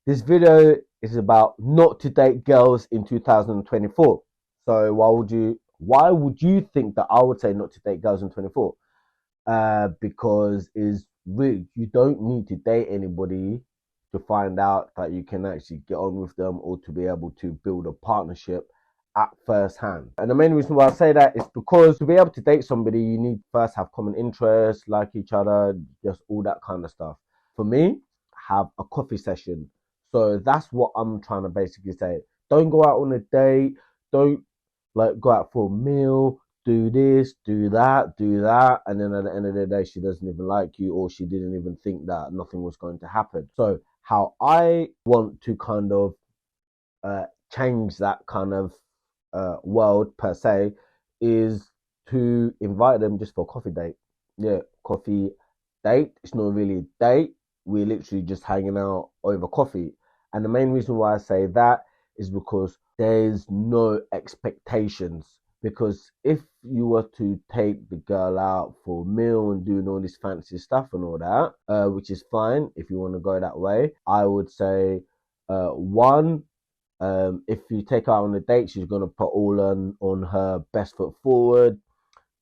This video is about not to date girls in 2024. So why would you think that I would say not to date girls in 24? Because is really you don't need to date anybody to find out that you can actually get on with them or to be able to build a partnership at first hand. And the main reason why I say that is because to be able to date somebody, you need first have common interests, like each other, just all that kind of stuff. For me, have a coffee session. So that's what I'm trying to basically say. Don't go out on a date. Don't like go out for a meal, do this, do that, and then at the end of the day, she doesn't even like you, or she didn't even think that nothing was going to happen. So, how I want to kind of change that kind of world per se is to invite them just for a coffee date. Yeah, coffee date. It's not really a date. We're literally just hanging out over coffee. And the main reason why I say that is because there's no expectations. Because if you were to take the girl out for a meal and doing all this fancy stuff and all that, which is fine if you want to go that way, I would say, one, if you take her out on a date, she's gonna put all on her best foot forward,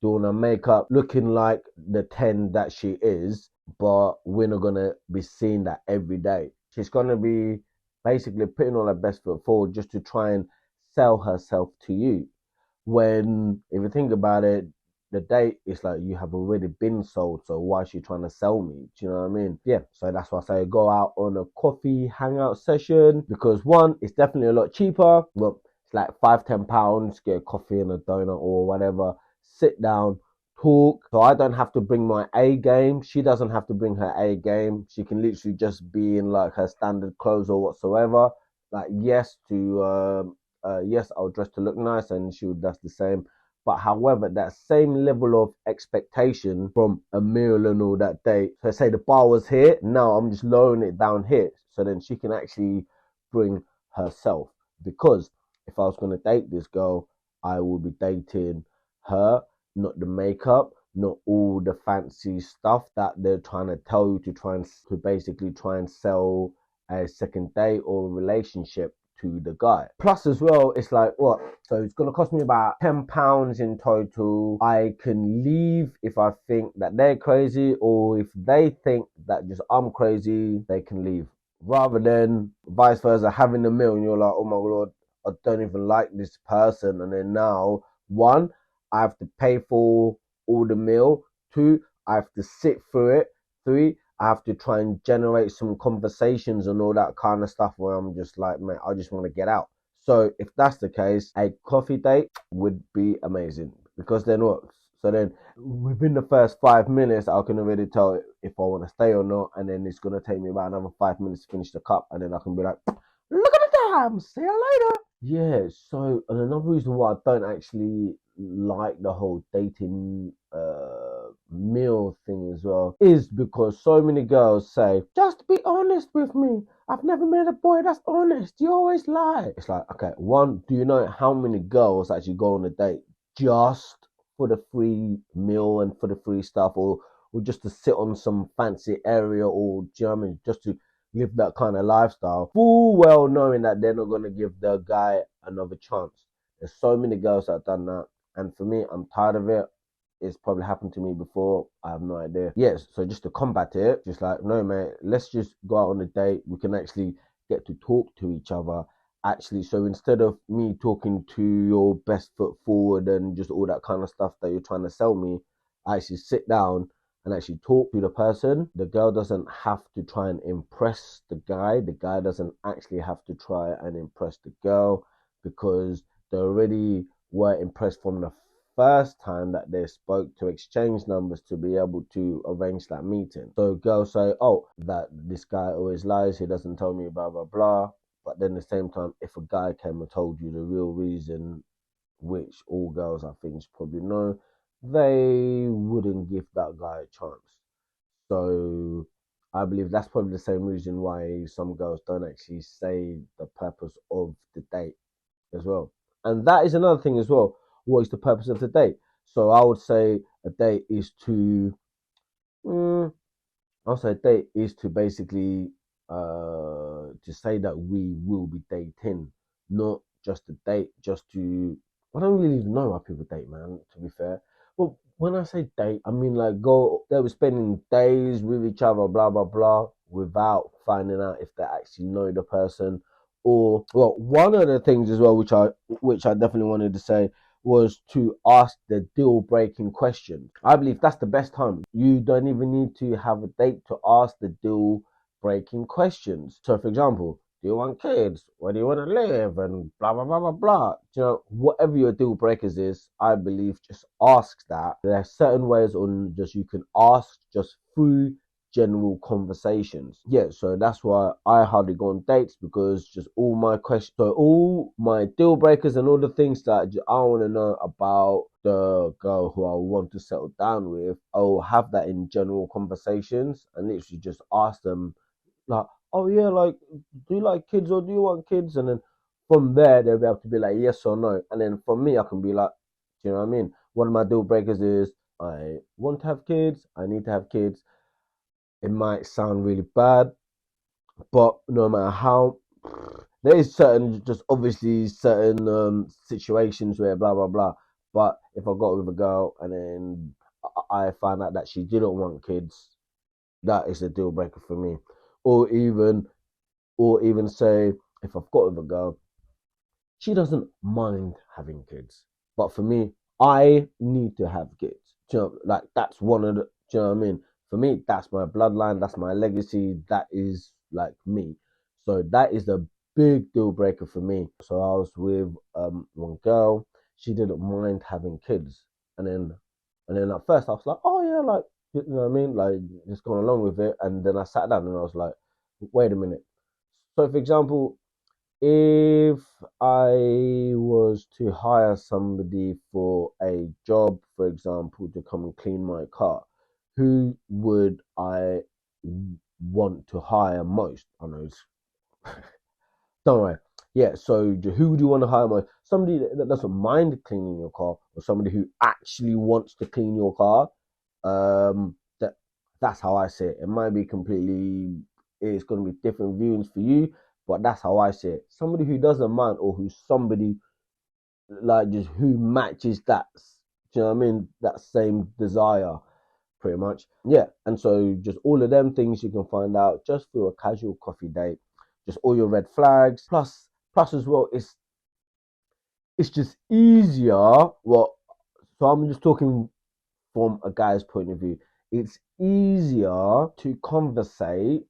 doing her makeup, looking like the 10 that she is, but we're not gonna be seeing that every day. She's gonna be basically putting all her best foot forward just to try and sell herself to you. When, if you think about it, the date is like you have already been sold, so why is she trying to sell me? Do you know what I mean? Yeah, so that's why I say go out on a coffee hangout session because one, it's definitely a lot cheaper. Well, it's like £5, £10, get a coffee and a donut or whatever, sit down, talk. So I don't have to bring my A game. She doesn't have to bring her A game. She can literally just be in like her standard clothes or whatsoever. Like yes, I'll dress to look nice, and she would does the same. But however, that same level of expectation from a meal and all that day. So say the bar was here, now I'm just lowering it down here. So then she can actually bring herself. Because if I was gonna date this girl, I will be dating her, not the makeup, not all the fancy stuff that they're trying to tell you to basically try and sell a second date or a relationship to the guy. Plus, as well, it's like what? So it's gonna cost me about £10 in total. I can leave if I think that they're crazy, or if they think that just I'm crazy, they can leave. Rather than vice versa, having a meal and you're like, oh my lord, I don't even like this person, and then now one, I have to pay for all the meal. Two, I have to sit through it. Three, I have to try and generate some conversations and all that kind of stuff where I'm just like, mate, I just want to get out. So if that's the case, a coffee date would be amazing because then what? So then within the first 5 minutes, I can already tell if I want to stay or not. And then it's going to take me about another 5 minutes to finish the cup. And then I can be like, look at the time. See you later. Yeah. So and another reason why I don't actually like the whole dating meal thing as well is because so many girls say, just be honest with me. I've never met a boy that's honest. You always lie. It's like, okay, one, do you know how many girls actually go on a date just for the free meal and for the free stuff, or just to sit on some fancy area, or do you know what I mean? Just to live that kind of lifestyle, full well knowing that they're not gonna give the guy another chance. There's so many girls that have done that. And for me, I'm tired of it. It's probably happened to me before. I have no idea. Yes, so just to combat it, just like, no, mate, let's just go out on a date. We can actually get to talk to each other. Actually, so instead of me talking to your best foot forward and just all that kind of stuff that you're trying to sell me, I actually sit down and actually talk to the person. The girl doesn't have to try and impress the guy. The guy doesn't actually have to try and impress the girl because they already were impressed from the first time that they spoke to exchange numbers to be able to arrange that meeting. So girls say, oh, that this guy always lies, he doesn't tell me blah blah blah. But then at the same time, if a guy came and told you the real reason, which all girls I think probably know, they wouldn't give that guy a chance. So I believe that's probably the same reason why some girls don't actually say the purpose of the date as well. And that is another thing as well. What is the purpose of the date? So I would say a date is to, I'll say a date is to basically to say that we will be dating, not just to date, just to. I don't really even know why people date, man. To be fair, well, when I say date, I mean like go. They were spending days with each other, blah blah blah, without finding out if they actually know the person. Or well, one of the things as well, which I definitely wanted to say was to ask the deal breaking question. I believe that's the best time. You don't even need to have a date to ask the deal breaking questions. So, for example, do you want kids? Where do you want to live? And blah, blah, blah, blah, blah. You know, whatever your deal breakers is, I believe just ask that. There are certain ways on just you can ask just through general conversations. Yeah, so that's why I hardly go on dates, because just all my questions, so all my deal breakers and all the things that I want to know about the girl who I want to settle down with, I'll have that in general conversations and literally just ask them like, oh yeah, like, do you like kids or do you want kids? And then from there they'll be able to be like yes or no. And then for me I can be like, do you know what I mean? One of my deal breakers is I want to have kids, I need to have kids. It might sound really bad, but no matter how, there is certain, just obviously certain situations where blah blah blah. But if I got with a girl and then I find out that she didn't want kids, that is a deal breaker for me. Or even, say if I've got with a girl, she doesn't mind having kids, but for me, I need to have kids. Do you know, like that's one of the. Do you know what I mean? For me, that's my bloodline. That's my legacy. That is like me. So that is a big deal breaker for me. So I was with one girl. She didn't mind having kids, and then at first I was like, oh yeah, like you know what I mean, like just going along with it. And then I sat down and I was like, wait a minute. So for example, if I was to hire somebody for a job, for example, to come and clean my car, who would I want to hire most? I know it's don't worry. Yeah, so who do you want to hire most? Somebody that doesn't mind cleaning your car, or somebody who actually wants to clean your car. That's how I see it. It might be completely, it's going to be different views for you, but that's how I see it. Somebody who doesn't mind, or who's somebody like just who matches that, do you know what I mean? That same desire, pretty much. Yeah, and so just all of them things you can find out just through a casual coffee date. Just all your red flags. Plus as well, it's just easier. Well, so I'm just talking from a guy's point of view. It's easier to conversate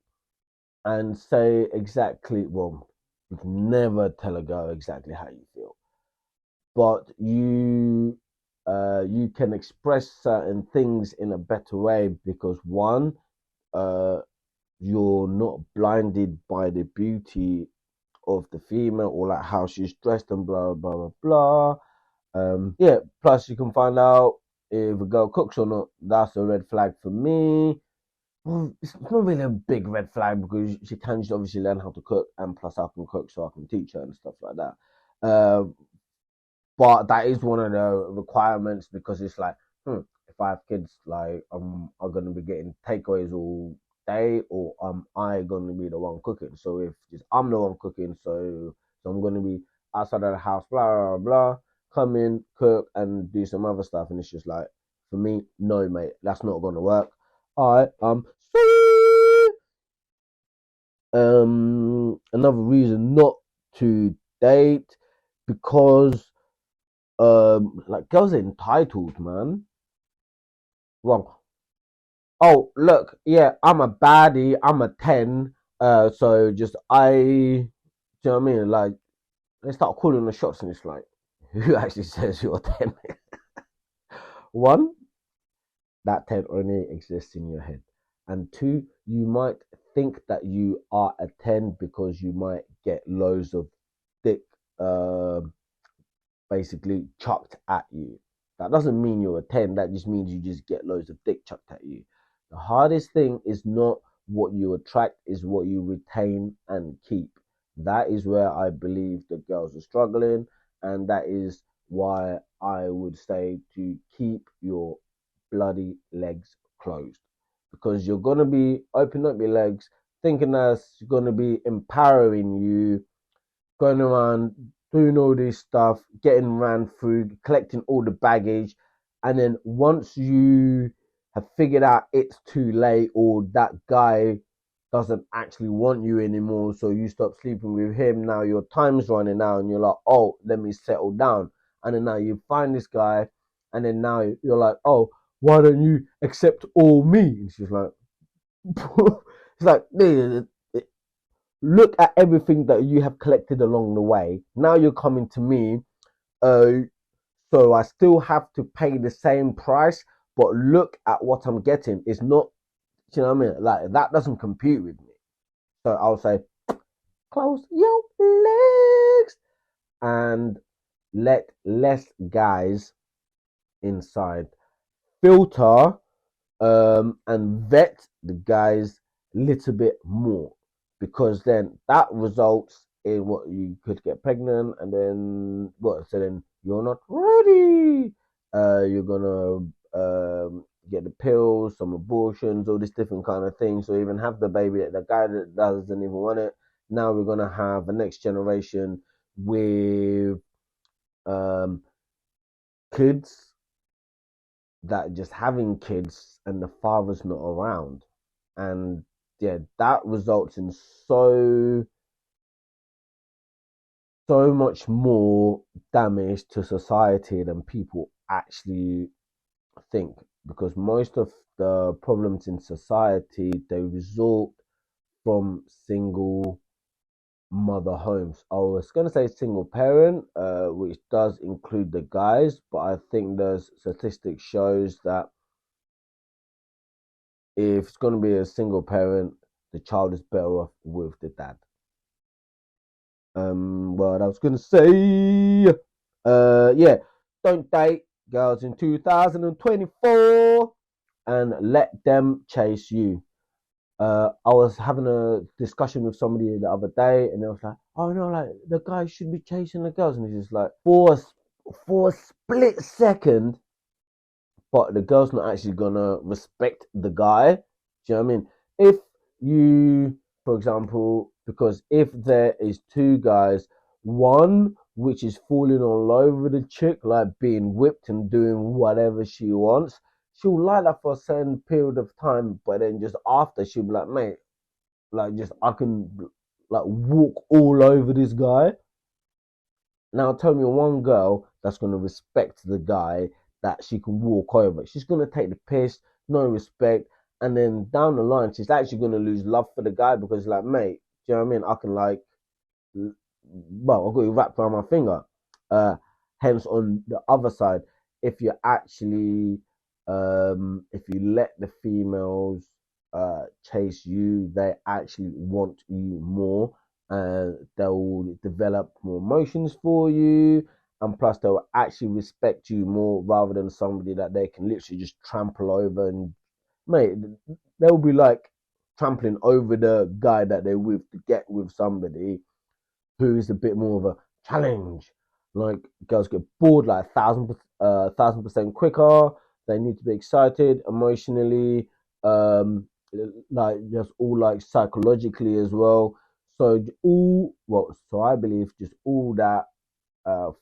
and say exactly, well, you can never tell a girl exactly how you feel, but you can express certain things in a better way, because one, uh you're not blinded by the beauty of the female, or like how she's dressed and blah blah blah blah. Yeah, plus you can find out if a girl cooks or not. That's a red flag for me. Well, it's not really a big red flag, because she can just obviously learn how to cook, and plus I can cook, so I can teach her and stuff like that. But that is one of the requirements, because it's like, if I have kids, like I'm gonna be getting takeaways all day, or am I gonna be the one cooking? So if just I'm the one cooking, so I'm gonna be outside of the house, blah blah blah, come in, cook, and do some other stuff, and it's just like, for me, no, mate, that's not gonna work. All right, another reason not to date, because like girls are entitled, man. Well, oh look, yeah, I'm a baddie, I'm a 10, so just do you know what I mean? Like they start calling the shots, and it's like, who actually says you're 10? One, that 10 only exists in your head, and two, you might think that you are a 10 because you might get loads of dick, basically chucked at you. That doesn't mean you're a 10, that just means you just get loads of dick chucked at you. The hardest thing is not what you attract, is what you retain and keep. That is where I believe the girls are struggling, and that is why I would say to keep your bloody legs closed, because you're gonna be opening up your legs thinking that's going to be empowering you, going around doing all this stuff, getting ran through, collecting all the baggage, and then once you have figured out it's too late or that guy doesn't actually want you anymore, so you stop sleeping with him. Now your time's running out, and you're like, oh, let me settle down. And then now you find this guy, and then now you're like, oh, why don't you accept all me? And she's like, it's like, look at everything that you have collected along the way. Now you're coming to me, uh, so I still have to pay the same price, but look at what I'm getting. It's not, you know what I mean? Like that doesn't compute with me. So I'll say, close your legs and let less guys inside. Filter and vet the guys a little bit more, because then that results in what you could get pregnant, and then what? So then you're not ready. You're gonna get the pills, some abortions, all this different kind of things, or even have the baby. The guy that doesn't even want it. Now we're gonna have a next generation with um, kids that just having kids and the father's not around, and yeah, that results in so much more damage to society than people actually think, because most of the problems in society, they result from single mother homes. I was going to say single parent, which does include the guys, but I think there's statistics shows that if it's going to be a single parent, the child is better off with the dad. What I was going to say, yeah, don't date girls in 2024 and let them chase you. I was having a discussion with somebody the other day, and they was like, "Oh no, like the guy should be chasing the girls," and it's just like for a split second, but the girl's not actually gonna respect the guy. Do you know what I mean? If you, for example, because if there is two guys, one which is falling all over the chick, like being whipped and doing whatever she wants, she'll like that for a certain period of time, but then just after she'll be like, mate, like just I can like walk all over this guy. Now tell me one girl that's gonna respect the guy that she can walk over. She's gonna take the piss, no respect, and then down the line she's actually gonna lose love for the guy, because like, mate, do you know what I mean? I can like, well, I've got you wrapped around my finger. Uh, Hence, on the other side, if you actually, if you let the females chase you, they actually want you more, and they'll develop more emotions for you, and plus they'll actually respect you more rather than somebody that they can literally just trample over. And mate, they'll be like trampling over the guy that they're with to get with somebody who is a bit more of a challenge. Like girls get bored like 1,000% quicker. They need to be excited emotionally, like just all like psychologically as well. So all well, so I believe just all that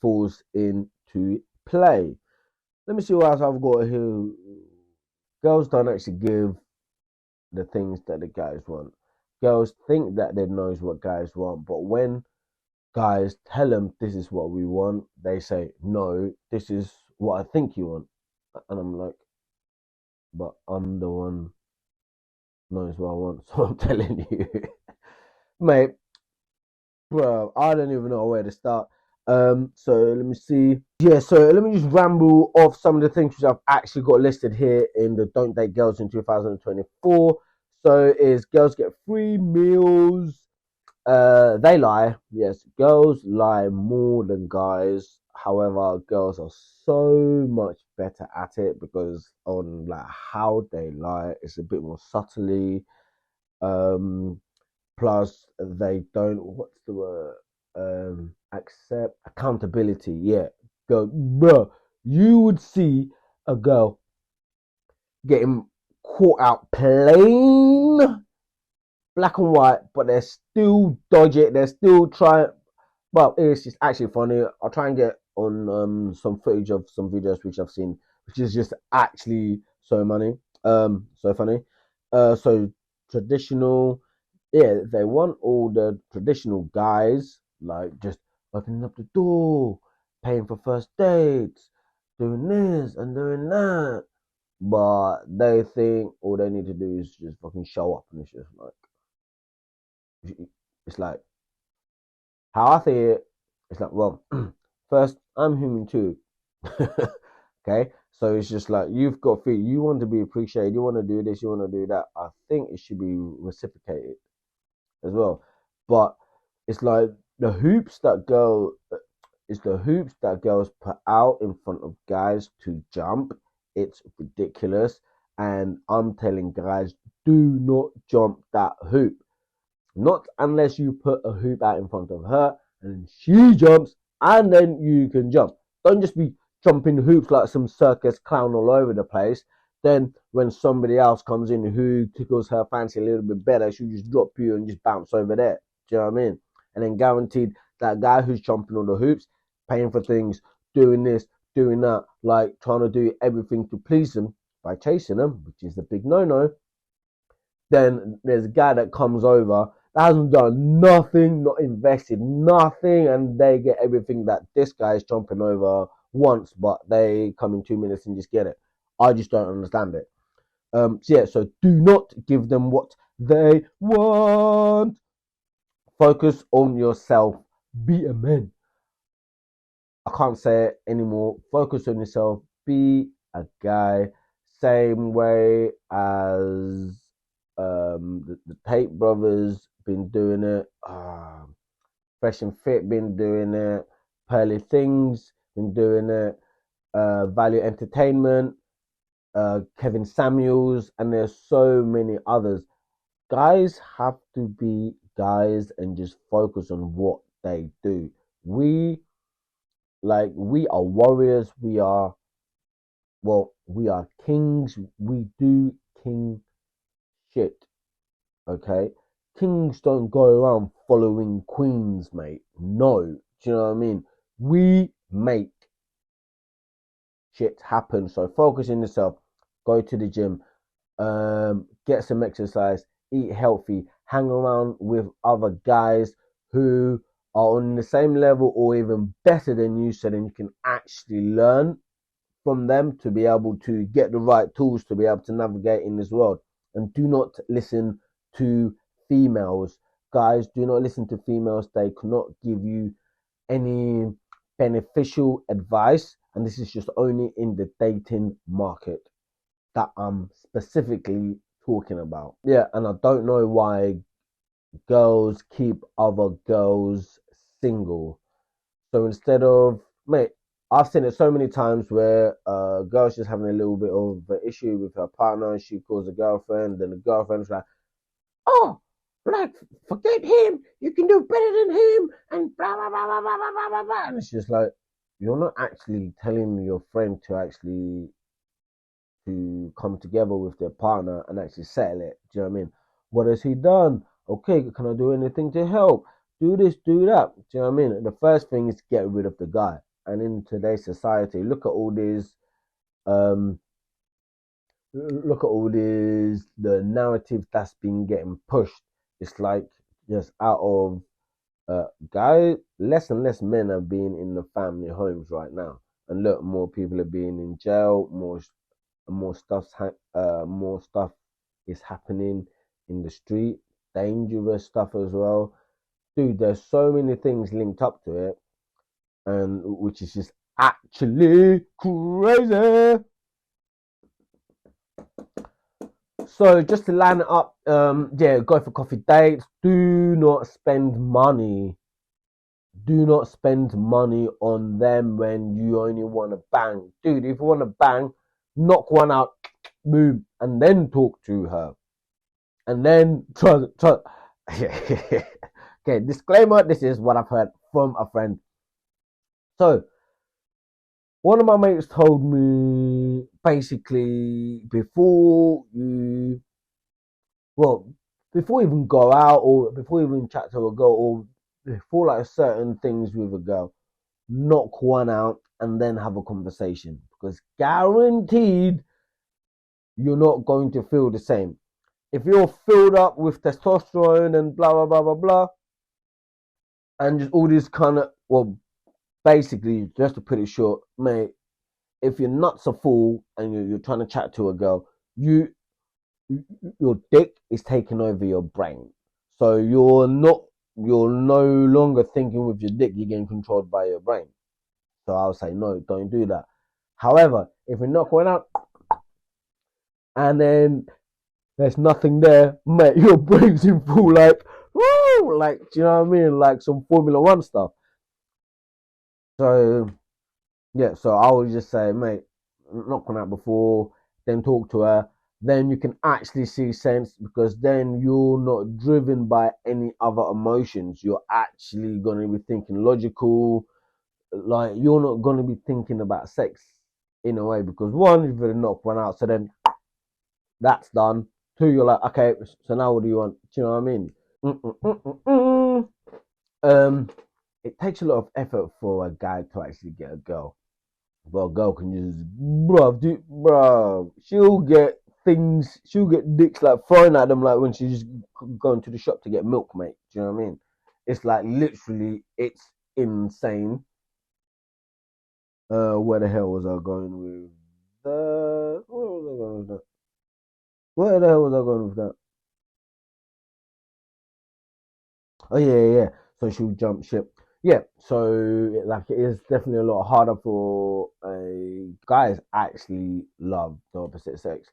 falls into play. Let me see what else I've got here. Girls don't actually give the things that the guys want. Girls think that they knows what guys want, but when guys tell them this is what we want, they say no, this is what I think you want, and I'm like, but I'm the one knows what I want, so I'm telling you, mate, bro. I don't even know where to start. So let me see. Yeah, so let me just ramble off some of the things which I've actually got listed here in the Don't Date Girls in 2024. So is girls get free meals. They lie. Yes, girls lie more than guys. However, girls are so much better at it because on like how they lie, it's a bit more subtly. Um, Plus they don't. What's the word? Accept accountability. Yeah, go, bro. You would see a girl getting caught out playing black and white, but they're still dodgy. They're still trying. Well, it's just actually funny. I'll try and get on some footage of some videos which I've seen, which is just actually so funny. So traditional, yeah, they want all the traditional guys like just opening up the door, paying for first dates, doing this and doing that. But they think all they need to do is just fucking show up, and it's just like it's like how I see it. It's like, well, first I'm human too. Okay, so it's just like you've got feet. You want to be appreciated. You want to do this. You want to do that. I think it should be reciprocated as well. But it's like the hoops that go. It's the hoops that girls put out in front of guys to jump. It's ridiculous, and I'm telling guys, do not jump that hoop. Not unless you put a hoop out in front of her and she jumps and then you can jump. Don't just be jumping hoops like some circus clown all over the place. Then when somebody else comes in who tickles her fancy a little bit better, she'll just drop you and just bounce over there. Do you know what I mean? And then guaranteed that guy who's jumping on the hoops, paying for things, doing this, doing that, like trying to do everything to please them by chasing them, which is the big no-no. Then there's a guy that comes over that hasn't done nothing, not invested nothing, and they get everything that this guy is jumping over once, but they come in 2 minutes and just get it. I just don't understand it. So yeah, so do not give them what they want. Focus on yourself. Be a man. I can't say it anymore. Focus on yourself. Be a guy. Same way as the Tate brothers been doing it. Fresh and Fit been doing it. Pearly Things been doing it. Value Entertainment, Kevin Samuels, and there's so many others. Guys have to be guys and just focus on what they do. We are warriors. We are kings. We do king shit. Okay, kings don't go around following queens, mate. No, do you know what I mean? We make shit happen. So focus on yourself. Go to the gym. Get some exercise. Eat healthy. Hang around with other guys who are on the same level or even better than you, so then you can actually learn from them to be able to get the right tools to be able to navigate in this world. And do not listen to females. Guys, do not listen to females. They cannot give you any beneficial advice. And this is just only in the dating market that I'm specifically talking about. Yeah, and I don't know why girls keep other girls single. So instead of, mate, I've seen it so many times where girl's just having a little bit of an issue with her partner, and she calls a girlfriend, and the girlfriend's like, "Oh, like forget him, you can do better than him," and blah blah blah blah blah blah blah blah. And it's just like you're not actually telling your friend to come together with their partner and actually settle it. Do you know what I mean? What has he done? Okay, can I do anything to help? Do this, do that. Do you know what I mean? The first thing is to get rid of the guy. And in today's society, um, look at all these, the narrative that's been getting pushed. It's like just out of guy, less and less men are being in the family homes right now. And look, more people are being in jail, more stuff is happening in the street, dangerous stuff as well. Dude, there's so many things linked up to it, and which is just actually crazy. So just to line it up, yeah, go for coffee dates. Do not spend money. Do not spend money on them when you only want to bang. Dude, if you want to bang, knock one out, boom, and then talk to her. And then try. Okay, disclaimer, this is what I've heard from a friend. So, one of my mates told me basically before you, well, before you even go out or before you even chat to a girl or before like certain things with a girl, knock one out and then have a conversation because guaranteed you're not going to feel the same. If you're filled up with testosterone and blah blah blah blah blah, and just all this kind of, well, basically, just to put it short, mate, if you're nuts are full and you're trying to chat to a girl, you your dick is taking over your brain. So you're no longer thinking with your dick, you're getting controlled by your brain. So I'll say no, don't do that. However, if you're not going out and then there's nothing there, mate, your brain's in full like, woo, like, do you know what I mean? Like some Formula One stuff. So yeah, so I would just say, mate, knock on that before, then talk to her. Then you can actually see sense because then you're not driven by any other emotions. You're actually going to be thinking logical. Like, you're not going to be thinking about sex in a way because one, you've already knocked one out. So then that's done. Two, you're like, okay, so now what do you want? Do you know what I mean? Mm-mm-mm-mm-mm. It takes a lot of effort for a guy to actually get a girl. Well, a girl can just, bro, she'll get things, she'll get dicks like thrown at them like when she's just going to the shop to get milk, mate. Do you know what I mean? It's like literally, it's insane. Where the hell was I going with that? Where was I going with that? Where the hell was I going with that? Oh yeah. So she'll jump ship. Yeah, so like it is definitely a lot harder for a guys actually love the opposite sex,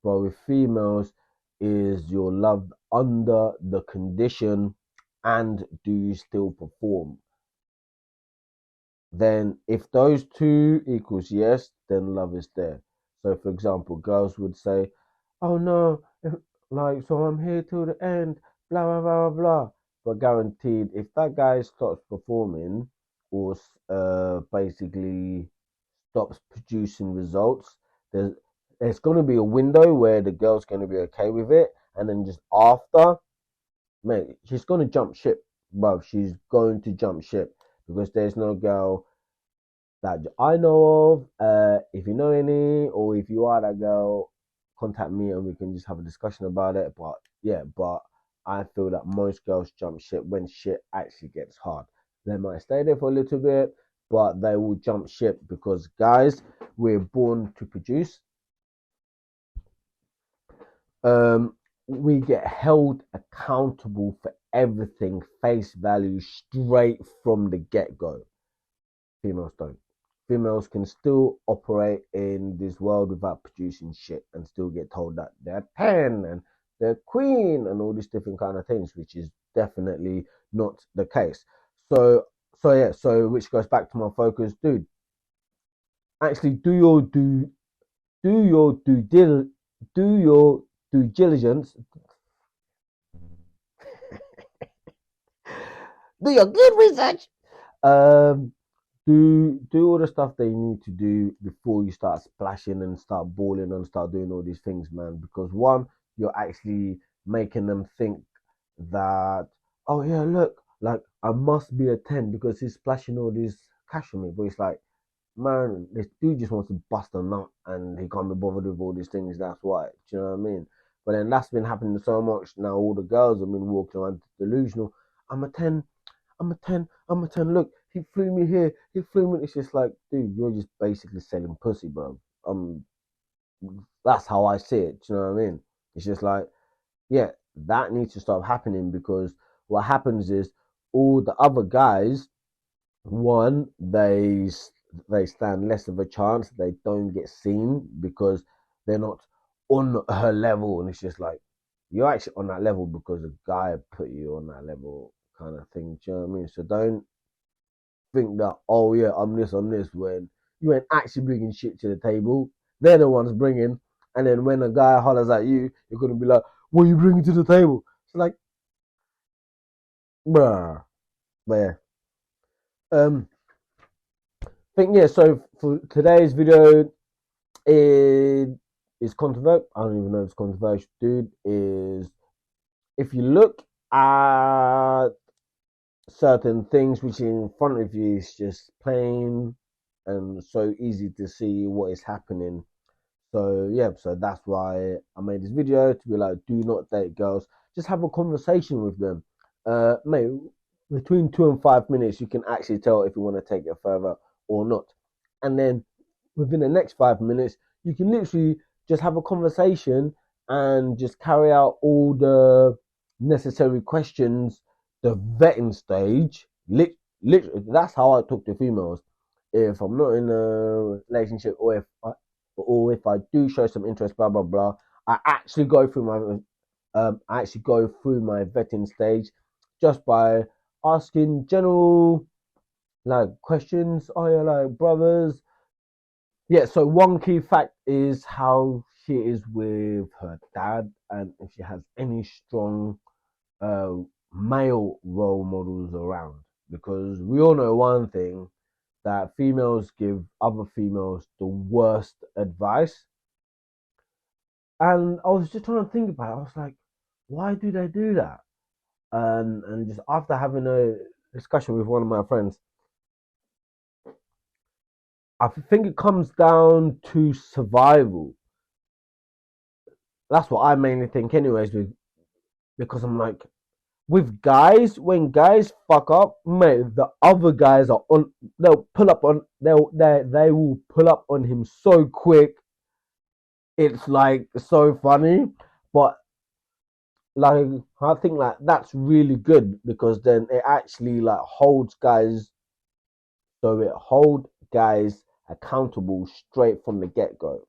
but with females is your love under the condition and do you still perform? Then if those two equals yes, then love is there. So for example, girls would say, "Oh no, like so I'm here till the end, blah blah blah blah blah." But guaranteed, if that guy stops performing or basically stops producing results, there's going to be a window where the girl's going to be okay with it, and then just after, mate, she's going to jump ship, bro. She's going to jump ship because there's no girl that I know of. If you know any, or if you are that girl, contact me and we can just have a discussion about it. But yeah, but I feel that most girls jump ship when shit actually gets hard. They might stay there for a little bit, but they will jump ship because guys, we're born to produce. We get held accountable for everything face value straight from the get go. Females don't. Females can still operate in this world without producing shit and still get told that they're 10 and they're queen and all these different kind of things, which is definitely not the case. So, so which goes back to my focus, dude. Actually, do your do your due diligence, do your good research. Um, do all the stuff that you need to do before you start splashing and start balling and start doing all these things, man. Because one, you're actually making them think that, oh yeah, look, like I must be a 10 because he's splashing all this cash on me. But it's like, man, this dude just wants to bust a nut and he can't be bothered with all these things. That's why. Do you know what I mean? But then that's been happening so much now. All the girls have been walking around delusional. I'm a 10. I'm a 10. I'm a 10. Look, he flew me here. He flew me. It's just like, dude, you're just basically selling pussy, bro. That's how I see it. Do you know what I mean? It's just like, yeah, that needs to stop happening because what happens is all the other guys, one, they stand less of a chance. They don't get seen because they're not on her level, and it's just like you're actually on that level because a guy put you on that level, kind of thing. Do you know what I mean? So don't think that, oh yeah, I'm this when you ain't actually bringing shit to the table. They're the ones bringing, and then when a guy hollers at you, you're gonna be like, what are you bringing to the table? It's like, bruh. But yeah, um, think yeah. So for today's video, it is controversial. I don't even know if it's controversial. Dude is if you look at certain things which in front of you is just plain and so easy to see what is happening. So yeah, so that's why I made this video to be like, do not date girls. Just have a conversation with them. Mate, between 2 and 5 minutes, you can actually tell if you want to take it further or not. And then within the next 5 minutes, you can literally just have a conversation and just carry out all the necessary questions, the vetting stage. Literally, that's how I talk to females. If I'm not in a relationship, or if I do show some interest, blah blah blah, I actually go through my vetting stage just by asking general like questions. Oh yeah, like brothers. Yeah. So one key fact is how she is with her dad, and if she has any strong uh, male role models around. Because we all know one thing, that females give other females the worst advice. And I was just trying to think about it. I was like, why do they do that? And just after having a discussion with one of my friends, I think it comes down to survival. That's what I mainly think, anyways. Because I'm like, with guys, when guys fuck up, mate, the other guys are on. They will pull up on him so quick. It's like so funny, but like I think like that's really good because then it actually like holds guys, so it hold guys accountable straight from the get go.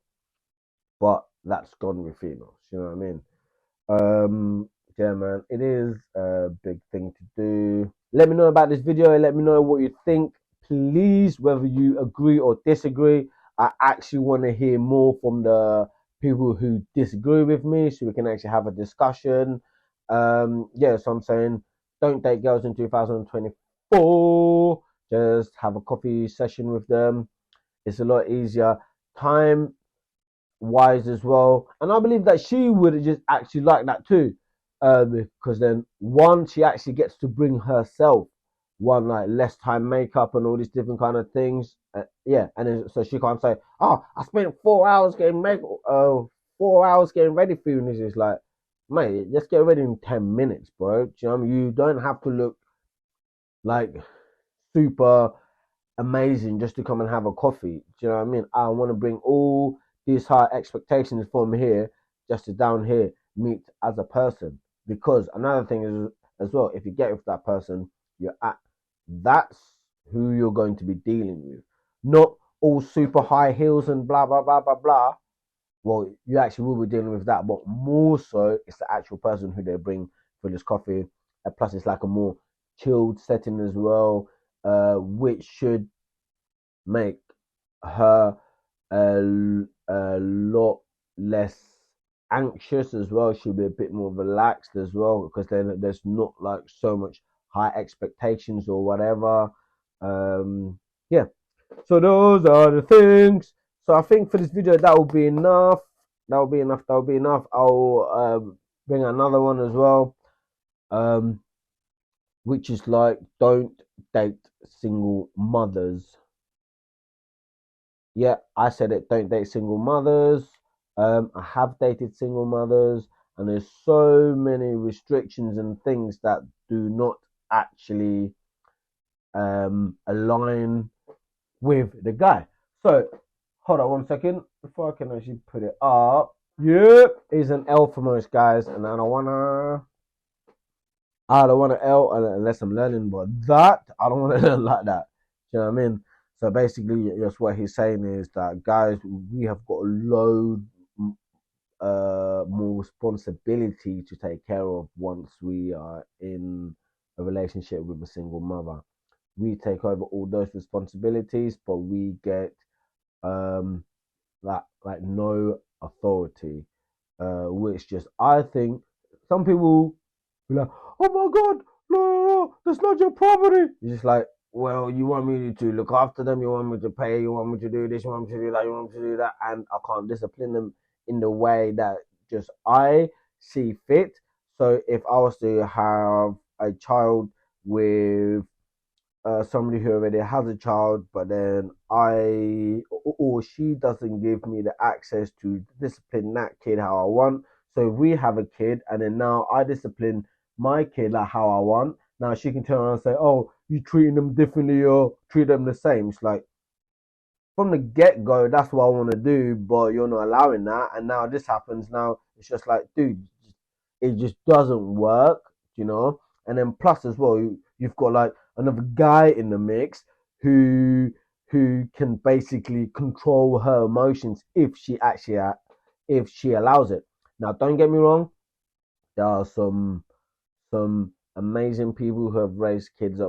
But that's gone with females, you know what I mean? Yeah, man, it is a big thing to do. Let me know about this video and let me know what you think. Please, whether you agree or disagree, I actually want to hear more from the people who disagree with me so we can actually have a discussion. Yeah, so I'm saying don't date girls in 2024. Just have a coffee session with them. It's a lot easier. Time wise as well. And I believe that she would just actually like that too. Because then one, she actually gets to bring herself one like less time makeup and all these different kind of things. Yeah, and then, so she can't say, "Oh, I spent 4 hours getting makeup, 4 hours getting ready for you." And it's just like, mate, just get ready in 10 minutes, bro. Do you know what I mean? You don't have to look like super amazing just to come and have a coffee. Do you know what I mean? I want to bring all these high expectations from here just to down here meet as a person. Because another thing is as well, if you get with that person, you're at that's who you're going to be dealing with. Not all super high heels and blah blah blah blah blah. Well, you actually will be dealing with that, but more so it's the actual person who they bring for this coffee. Plus, it's like a more chilled setting as well, which should make her a lot less anxious as well. She'll be a bit more relaxed as well because then there's not like so much high expectations or whatever. Yeah. So those are the things. So I think for this video that will be enough. That will be enough. That will be enough. I'll bring another one as well. Which is like don't date single mothers. Yeah, I said it. Don't date single mothers. I have dated single mothers, and there's so many restrictions and things that do not actually align with the guy. So, hold on 1 second before I can actually put it up. Yep, is an L for most guys, and I don't want to L unless I'm learning, but that I don't want to learn like that. Do you know what I mean? So basically, just what he's saying is that guys, we have got a load more responsibility to take care of once we are in a relationship with a single mother. We take over all those responsibilities, but we get um like no authority, which just I think some people be like, oh my god, no, that's not your property. It's just like, well, you want me to look after them, you want me to pay, you want me to do this, you want me to do that, you want me to do that, and I can't discipline them in the way that just I see fit. So if I was to have a child with somebody who already has a child, but then I or she doesn't give me the access to discipline that kid how I want. So if we have a kid and then now I discipline my kid like how I want, now she can turn around and say, "Oh, you treating them differently or treat them the same." It's like from the get go, that's what I want to do, but you're not allowing that, and now this happens. Now it's just like, dude, it just doesn't work, you know. And then plus as well, you've got like another guy in the mix who can basically control her emotions if she actually if she allows it. Now, don't get me wrong, there are some amazing people who have raised kids up